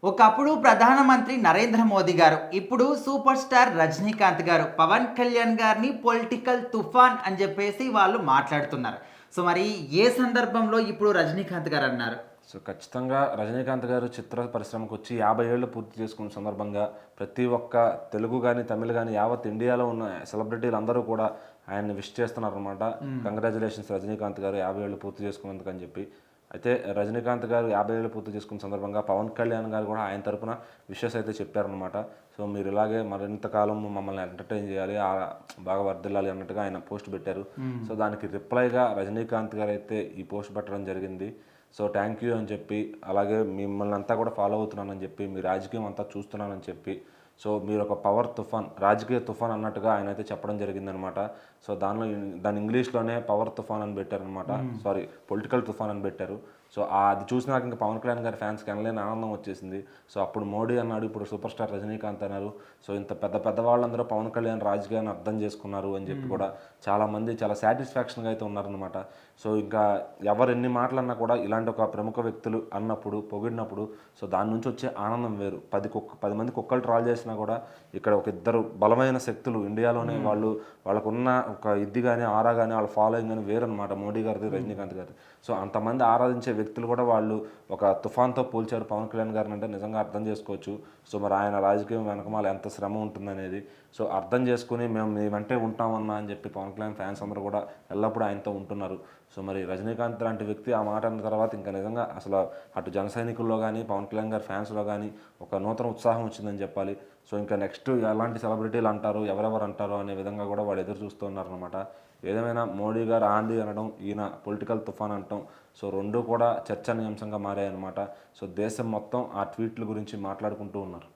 ఒకప్పుడు ప్రధానమంత్రి నరేంద్ర మోదీ గారు, ఇప్పుడు సూపర్ స్టార్ రజనీకాంత్ గారు, పవన్ కళ్యాణ్ గారిని పొలిటికల్ తుఫాన్ అని చెప్పేసి వాళ్ళు మాట్లాడుతున్నారు. సో మరి ఏ సందర్భంలో ఇప్పుడు రజనీకాంత్ గారు అన్నారు? సో ఖచ్చితంగా రజనీకాంత్ గారు చిత్ర పరిశ్రమకు వచ్చి 50 ఏళ్ళు పూర్తి చేసుకున్న సందర్భంగా ప్రతి ఒక్క తెలుగు కానీ తమిళ్ కానీ యావత్ ఇండియాలో ఉన్న సెలబ్రిటీలు అందరూ కూడా ఆయన్ని విష్ చేస్తున్నారనమాట. కంగ్రాచులేషన్స్ రజనీకాంత్ గారు 50 ఏళ్ళు పూర్తి చేసుకున్నందుకు అని చెప్పి. అయితే రజనీకాంత్ గారు 50 ఏళ్ళు పూర్తి చేసుకున్న సందర్భంగా పవన్ కళ్యాణ్ గారు కూడా ఆయన తరపున విషెస్ అయితే చెప్పారనమాట. సో మీరు ఇలాగే మరింతకాలం మమ్మల్ని ఎంటర్టైన్ చేయాలి, బాగా వర్దిల్లాలి అన్నట్టుగా ఆయన పోస్ట్ పెట్టారు. సో దానికి రిప్లైగా రజనీకాంత్ గారు అయితే ఈ పోస్ట్ పెట్టడం జరిగింది. సో థ్యాంక్ యూ అని చెప్పి, అలాగే మిమ్మల్ని అంతా కూడా ఫాలో అవుతున్నానని చెప్పి, మీ రాజకీయం అంతా చూస్తున్నానని చెప్పి, సో మీరు ఒక పవర్ తుఫాన్, రాజకీయ తుఫాన్ అన్నట్టుగా ఆయన అయితే చెప్పడం జరిగిందనమాట. సో దాని ఇంగ్లీష్లోనే పవర్ తుఫాన్ అని పెట్టారనమాట. సారీ, పొలిటికల్ తుఫాన్ అని పెట్టారు. సో అది చూసినాక ఇంకా పవన్ కళ్యాణ్ గారి ఫ్యాన్స్కి ఎనలేని ఆనందం వచ్చేసింది. సో అప్పుడు మోడీ అన్నాడు, ఇప్పుడు సూపర్ స్టార్ రజనీకాంత్ అన్నారు. సో ఇంత పెద్ద పెద్ద వాళ్ళందరూ పవన్ కళ్యాణ్ రాజకీయాన్ని అర్థం చేసుకున్నారు అని చెప్పి కూడా చాలామంది చాలా సాటిస్ఫాక్షన్గా అయితే ఉన్నారనమాట. సో ఇంకా ఎవరు ఎన్ని మాటలు అన్నా కూడా ఇలాంటి ఒక ప్రముఖ వ్యక్తులు అన్నప్పుడు, పొగిడినప్పుడు, సో దాని నుంచి వచ్చే ఆనందం వేరు. 10 మంది కుక్కలు ట్రాల్ చేసినా కూడా ఇక్కడ ఒక ఇద్దరు బలమైన శక్తులు ఇండియాలోనే వాళ్ళకున్న ఒక ఇది కానీ ఆరా కానీ వాళ్ళ ఫాలోయింగ్ కానీ వేరనమాట, మోడీ గారిది రజనీకాంత్ గారిది. సో అంతమంది ఆరాధించే వ్యక్తులు కూడా వాళ్ళు ఒక తుఫాన్తో పోల్చారు పవన్ కళ్యాణ్ గారిని అంటే నిజంగా అర్థం చేసుకోవచ్చు. సో మరి ఆయన రాజకీయం వెనకమాల ఎంత శ్రమ ఉంటుందనేది సో అర్థం చేసుకుని మేము మీ వెంటే ఉంటామన్నా అని చెప్పి పవన్ కళ్యాణ్ ఫ్యాన్స్ అందరూ కూడా ఎల్లప్పుడూ ఆయనతో ఉంటున్నారు. సో మరి రజనీకాంత్ లాంటి వ్యక్తి ఆ మాట అన్న తర్వాత ఇంకా నిజంగా అసలు అటు జన సైనికుల్లో కానీ పవన్ కళ్యాణ్ గారి ఫ్యాన్స్లో కానీ ఒక నూతన ఉత్సాహం వచ్చిందని చెప్పాలి. సో ఇంకా నెక్స్ట్ ఎలాంటి సెలబ్రిటీలు అంటారు, ఎవరెవరు అంటారు అనే విధంగా కూడా వాళ్ళు ఎదురు చూస్తూ ఉన్నారనమాట. ఏదేమైనా మోడీ గారు ఆంది అనడం, ఈయన పొలిటికల్ తుఫాన్ అనటం, సో రెండు కూడా చర్చనీయాంశంగా మారాయన్నమాట. సో దేశం మొత్తం ఆ ట్వీట్ల గురించి మాట్లాడుకుంటూ ఉన్నారు.